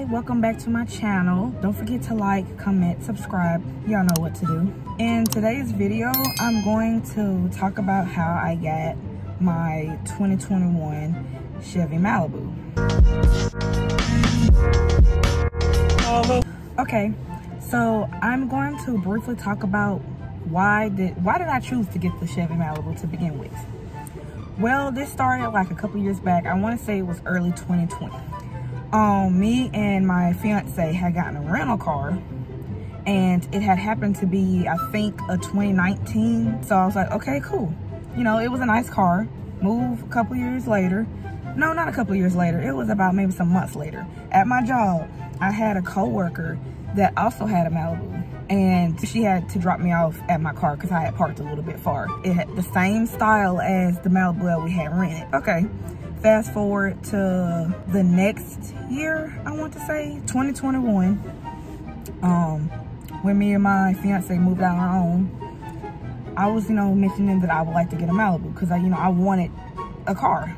Hi, welcome back to my channel. Don't forget to like, comment, subscribe. Y'all know what to do. In today's video, I'm going to talk about how I got my 2021 Chevy Malibu. Okay, so I'm going to briefly talk about why did I choose to get the Chevy Malibu to begin with. Well, this started like a couple years back. I want to say it was early 2020. Me and my fiance had gotten a rental car, and it had happened to be, I think, a 2019. So I was like, okay, cool. You know, it was a nice car. Moved a couple years later. No, not a couple years later. It was about maybe some months later. At my job, I had a coworker that also had a Malibu, and she had to drop me off at my car because I had parked a little bit far. It had the same style as the Malibu that we had rented. Okay, fast forward to the next year, I want to say 2021, when me and my fiance moved out on our own. I was, mentioning that I would like to get a Malibu because I wanted a car.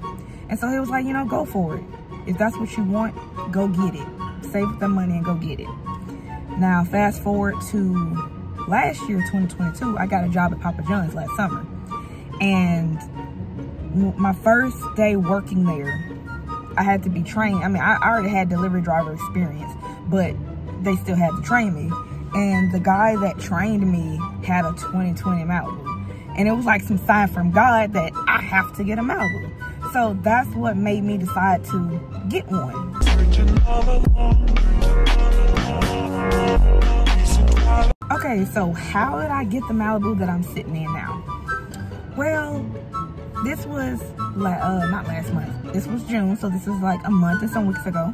And so he was like, go for it. If that's what you want, go get it. Save the money and go get it. Now, fast forward to last year, 2022, I got a job at Papa John's last summer. And my first day working there, I had to be trained. I mean, I already had delivery driver experience, but they still had to train me. And the guy that trained me had a 2020 Malibu. And it was like some sign from God that I have to get a Malibu. So that's what made me decide to get one. Okay, so how did I get the Malibu that I'm sitting in now? Well, this was not last month. This was June, so this is like a month and some weeks ago.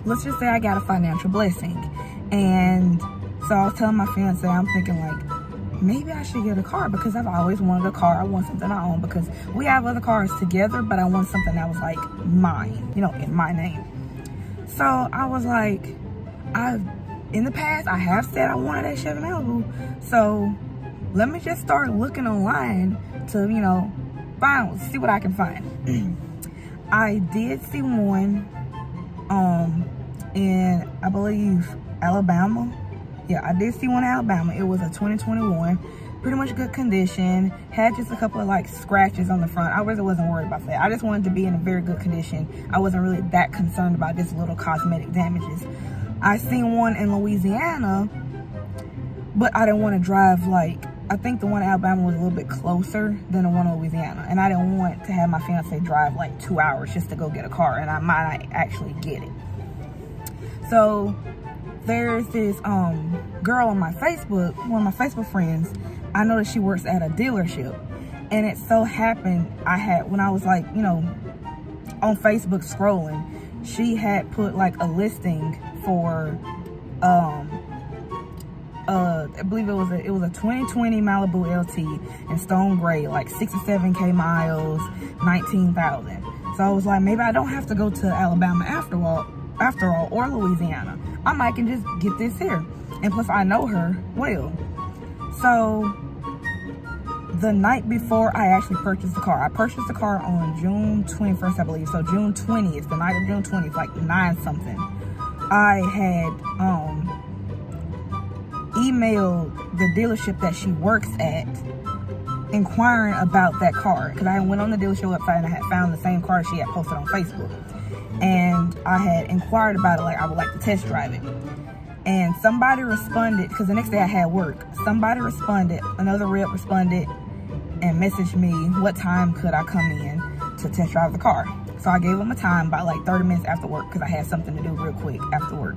Let's just say I got a financial blessing. And so I was telling my fiance, I'm thinking like, maybe I should get a car because I've always wanted a car. I want something I own because we have other cars together, but I want something that was like mine, in my name. So I was like, in the past, I have said I wanted a Chevy Malibu. So let me just start looking online to, see what I can find. I did see one in, I believe, Alabama. Yeah, I did see one in Alabama. It was a 2021, pretty much good condition. Had just a couple of like scratches on the front. I really wasn't worried about that. I just wanted to be in a very good condition. I wasn't really that concerned about just little cosmetic damages. I seen one in Louisiana, but I didn't want to drive I think the one in Alabama was a little bit closer than the one in Louisiana. And I didn't want to have my fiance drive like 2 hours just to go get a car, and I might not actually get it. So there's this girl on my Facebook, one of my Facebook friends. I know that she works at a dealership, and it so happened when I was on Facebook scrolling, she had put like a listing for I believe it was a 2020 Malibu LT in stone gray, like 67K miles, 19,000. So I was like, maybe I don't have to go to Alabama after all, or Louisiana. I might can just get this here. And plus I know her well. So the night before I actually purchased the car, I purchased the car on June 21st, I believe. So June 20th, the night of June 20th, like 9 something, I had emailed the dealership that she works at inquiring about that car, because I went on the dealership website and I had found the same car she had posted on Facebook, and I had inquired about it, like I would like to test drive it. And somebody responded, because the next day I had work. Somebody responded, another rep responded and messaged me what time could I come in to test drive the car. So I gave them a time by like 30 minutes after work because I had something to do real quick after work.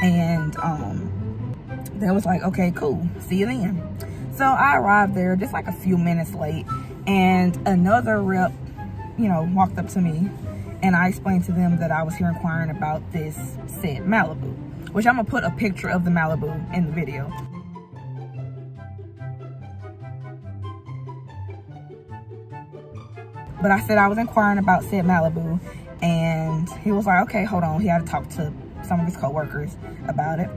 And they was like, okay, cool, see you then. So I arrived there just like a few minutes late, and another rep, walked up to me, and I explained to them that I was here inquiring about this said Malibu, which I'm gonna put a picture of the Malibu in the video. But I said I was inquiring about said Malibu, and he was like, okay, hold on. He had to talk to some of his coworkers about it.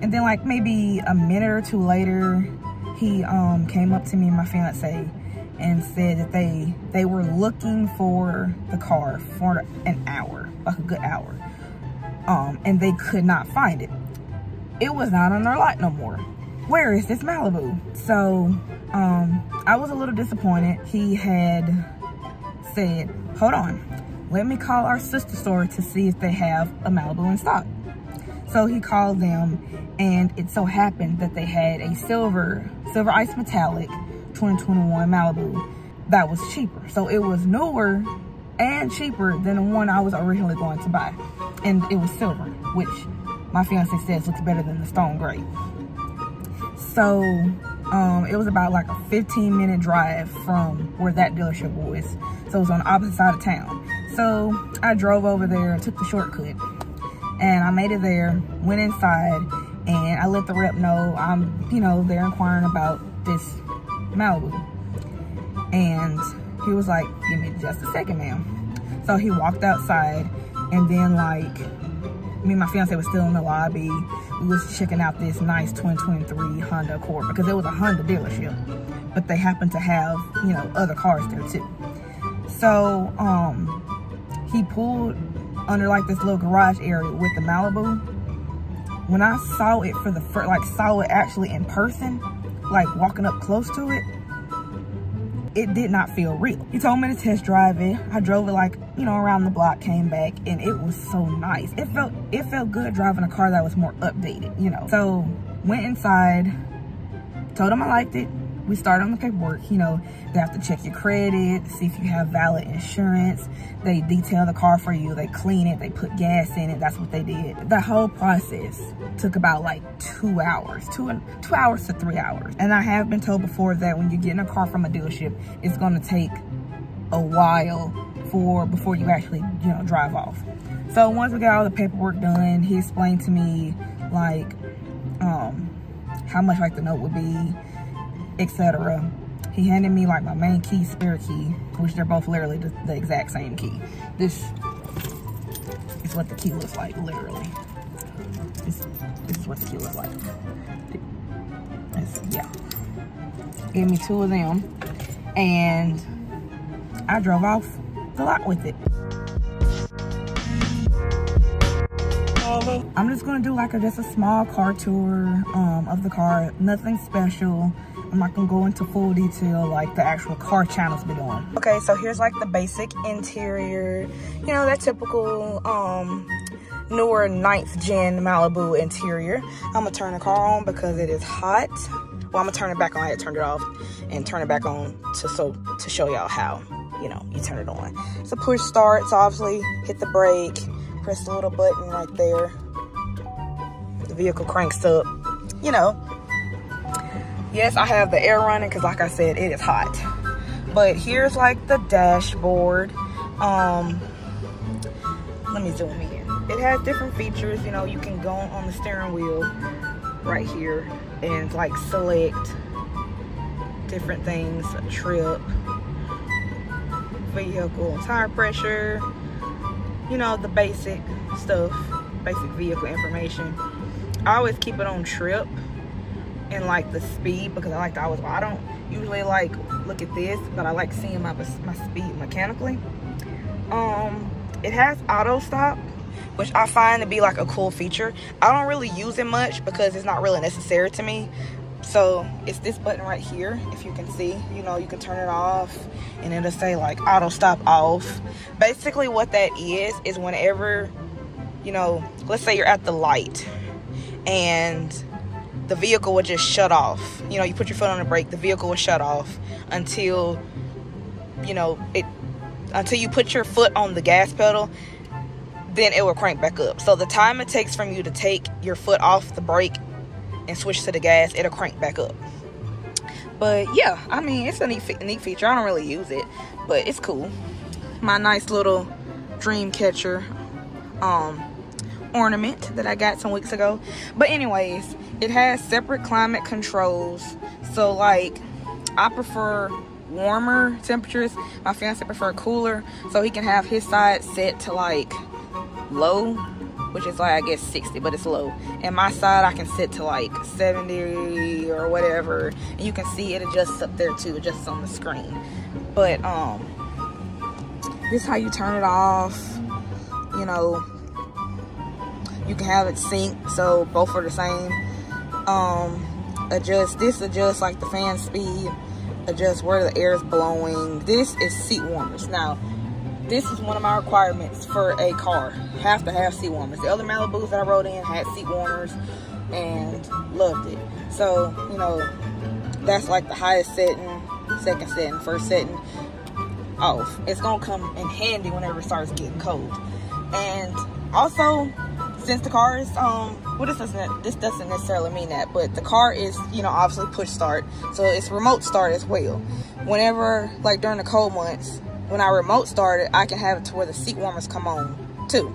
And then like maybe a minute or two later, he came up to me and my fiance and said that they were looking for the car for an hour, like a good hour. and they could not find it. It was not on their lot no more. Where is this Malibu? So I was a little disappointed. He had said, hold on, let me call our sister store to see if they have a Malibu in stock. So he called them, and it so happened that they had a silver ice metallic 2021 Malibu that was cheaper. So it was newer and cheaper than the one I was originally going to buy. And it was silver, which my fiance says looks better than the stone gray. So it was about like a 15-minute drive from where that dealership was. So it was on the opposite side of town. So I drove over there, took the shortcut, and I made it there, went inside, and I let the rep know I'm, you know, there inquiring about this Malibu. And he was like, give me just a second, ma'am. So he walked outside, and then like, me and my fiance was still in the lobby. We was checking out this nice 2023 Honda Accord because it was a Honda dealership, but they happened to have, you know, other cars there too. So he pulled under like this little garage area with the Malibu. When I saw it for the first, like saw it actually in person, like walking up close to it, it did not feel real. He told me to test drive it. I drove it like, you know, around the block, came back, and it was so nice. It felt good driving a car that was more updated, you know. So went inside, told him I liked it. We started on the paperwork. You know, they have to check your credit, see if you have valid insurance. They detail the car for you. They clean it. They put gas in it. That's what they did. The whole process took about like 2 hours, 2 hours to 3 hours. And I have been told before that when you're getting a car from a dealership, it's going to take a while before you actually, you know, drive off. So once we got all the paperwork done, he explained to me like how much like the note would be, etc. He handed me like my main key, spare key, which they're both literally the exact same key. This is what the key looks like, literally. This is what the key looks like. Yeah. Gave me 2 of them, and I drove off the lot with it. I'm just gonna do like just a small car tour of the car, nothing special. I'm not gonna go into full detail like the actual car channels be doing. Okay, so here's like the basic interior, you know, that typical newer 9th gen Malibu interior. I'm gonna turn the car on because it is hot. Well, I'm gonna turn it back on. I had turned it off and turn it back on to show y'all how, you know, you turn it on. So push start, so obviously hit the brake, press the little button right there. The vehicle cranks up, you know. Yes, I have the air running because like I said, it is hot. But here's like the dashboard. Let me zoom in. It has different features, you know. You can go on the steering wheel right here and like select different things, trip, vehicle, tire pressure, you know, the basic stuff, basic vehicle information. I always keep it on trip and like the speed because I don't usually like look at this, but I like seeing my speed mechanically. It has auto stop, which I find to be like a cool feature. I don't really use it much because it's not really necessary to me. So it's this button right here, if you can see, you know, you can turn it off and it'll say like auto stop off. Basically what that is whenever, you know, let's say you're at the light and the vehicle would just shut off. You know, you put your foot on the brake, the vehicle will shut off until, you know, until you put your foot on the gas pedal, then it will crank back up. So the time it takes from you to take your foot off the brake and switch to the gas, it'll crank back up. But yeah, I mean, it's a neat feature. I don't really use it, but it's cool. My nice little dream catcher ornament that I got some weeks ago. But anyways, it has separate climate controls. So like, I prefer warmer temperatures. My fiance prefer cooler, so he can have his side set to like low, which is like I guess 60, but it's low. And my side I can set to like 70 or whatever, and you can see it adjusts up there too, adjusts on the screen. But this is how you turn it off. You know, You can have it sync, so both are the same. Adjust like the fan speed, adjust where the air is blowing. This is seat warmers. Now, this is one of my requirements for a car. Have to have seat warmers. The other Malibus that I rode in had seat warmers and loved it. So, you know, that's like the highest setting, second setting, first setting, off. It's gonna come in handy whenever it starts getting cold. And also, since the car is, well, this doesn't necessarily mean that, but the car is, you know, obviously push start, so it's remote start as well. Whenever, like during the cold months, when I remote start it, I can have it to where the seat warmers come on too.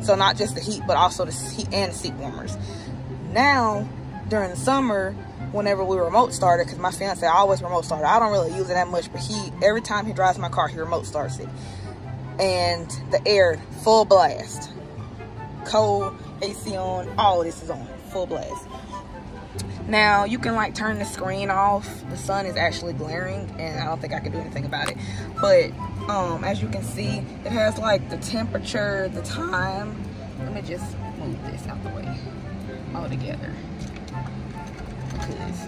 So not just the heat, but also the heat and the seat warmers. Now, during the summer, whenever we remote started, because my fiance always remote started, I don't really use it that much, but every time he drives my car, he remote starts it. And the air, full blast. Cold, AC on, all of this is on, full blast. Now, you can like turn the screen off. The sun is actually glaring, and I don't think I can do anything about it. But, as you can see, it has like the temperature, the time. Let me just move this out the way altogether, because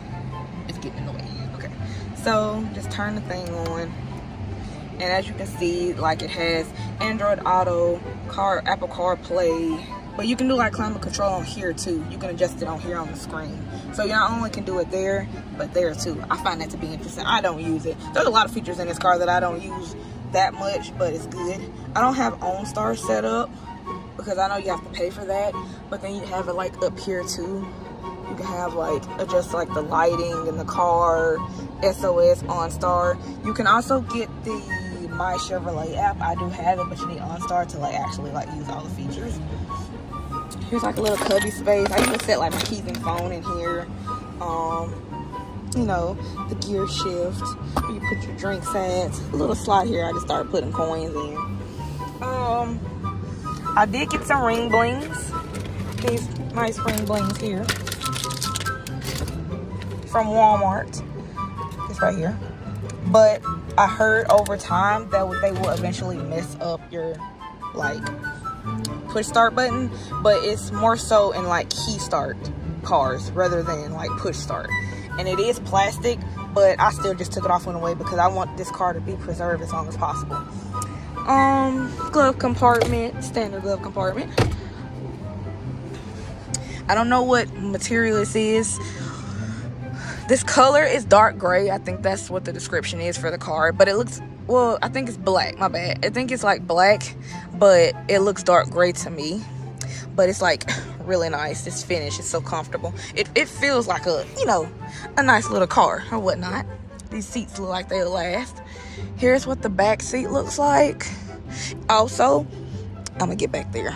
it's getting in the way. Okay, so just turn the thing on. And as you can see, like it has Android Auto, Apple CarPlay, but you can do like climate control on here too. You can adjust it on here on the screen. So you not only can do it there, but there too. I find that to be interesting. I don't use it. There's a lot of features in this car that I don't use that much, but it's good. I don't have OnStar set up because I know you have to pay for that, but then you have it like up here too. You can have like adjust like the lighting in the car, SOS, OnStar. You can also get the My Chevrolet app. I do have it, but you need OnStar to like actually like use all the features. Here's like a little cubby space. I usually set like my keys and phone in here. You know, the gear shift. You put your drinks at. A little slot here. I just started putting coins in. I did get some ring blings. These nice ring blings here from Walmart. It's right here. But I heard over time that they will eventually mess up your like push start button, but it's more so in like key start cars rather than like push start. And it is plastic, but I still just took it off and away because I want this car to be preserved as long as possible. Glove compartment, standard glove compartment. I don't know what material this is. This color is dark gray. I think that's what the description is for the car, but it looks, well, I think it's black, my bad. I think it's like black, but it looks dark gray to me. But it's like really nice. It's finished. It's so comfortable. It feels like a, you know, a nice little car or whatnot. These seats look like they'll last. Here's what the back seat looks like. Also, I'm gonna get back there.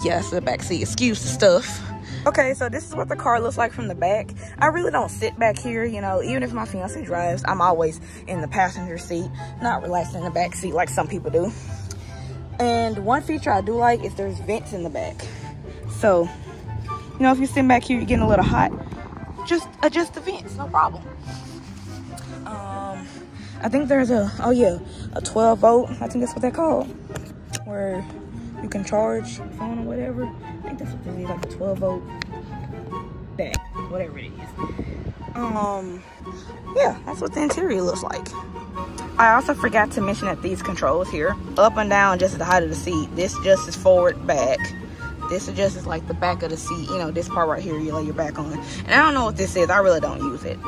Yeah, that's the back seat. Excuse the stuff. Okay, so this is what the car looks like from the back. I really don't sit back here, you know, even if my fiance drives, I'm always in the passenger seat, not relaxed in the back seat like some people do. And one feature I do like is there's vents in the back. So, you know, if you're sitting back here, you're getting a little hot, just adjust the vents, no problem. I think there's a 12 volt, I think that's what they're called, where you can charge your phone or whatever. I think that's what this is, like a 12 volt back, whatever it is. Yeah, that's what the interior looks like. I also forgot to mention that these controls here, up and down just the height of the seat. This adjusts forward, back. This adjusts like the back of the seat. You know, this part right here, you lay your back on. And I don't know what this is. I really don't use it.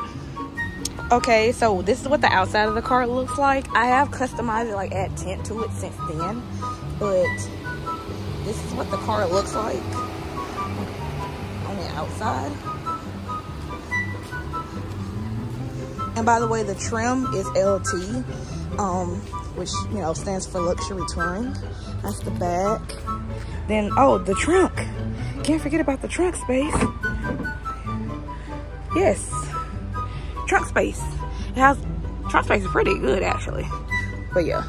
Okay, so this is what the outside of the car looks like. I have customized it, like add tint to it since then. But this is what the car looks like on the outside. And by the way, the trim is LT, which, you know, stands for luxury touring. That's the back. Then, oh, the trunk. Can't forget about the trunk space. Yes, trunk space. It has, trunk space is pretty good actually. But yeah.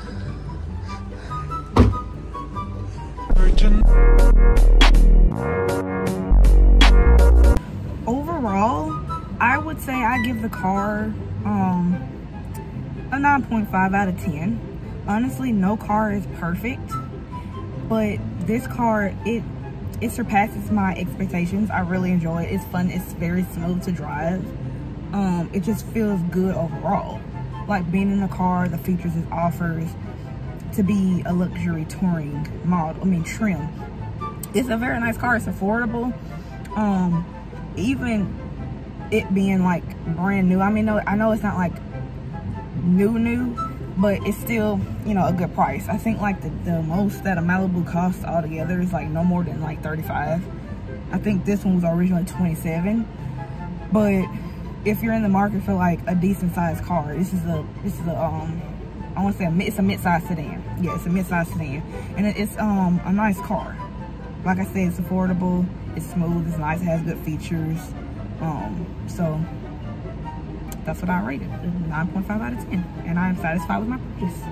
Overall, I would say I give the car a 9.5 out of 10. Honestly, no car is perfect, but this car, It surpasses my expectations. I really enjoy it. It's fun. It's very smooth to drive. It just feels good overall. Like being in the car, the features it offers to be a luxury touring model, trim. It's a very nice car. It's affordable. Even it being like brand new. I know it's not like new, but it's still, you know, a good price. I think like the most that a Malibu costs altogether is like no more than like 35. I think this one was originally 27. But if you're in the market for like a decent sized car, this is a I want to say it's a mid-size sedan. Yeah, it's a mid-size sedan, and it's a nice car. Like I said, it's affordable, it's smooth, it's nice, it has good features. So that's what I rated, 9.5 out of 10, and I am satisfied with my purchase.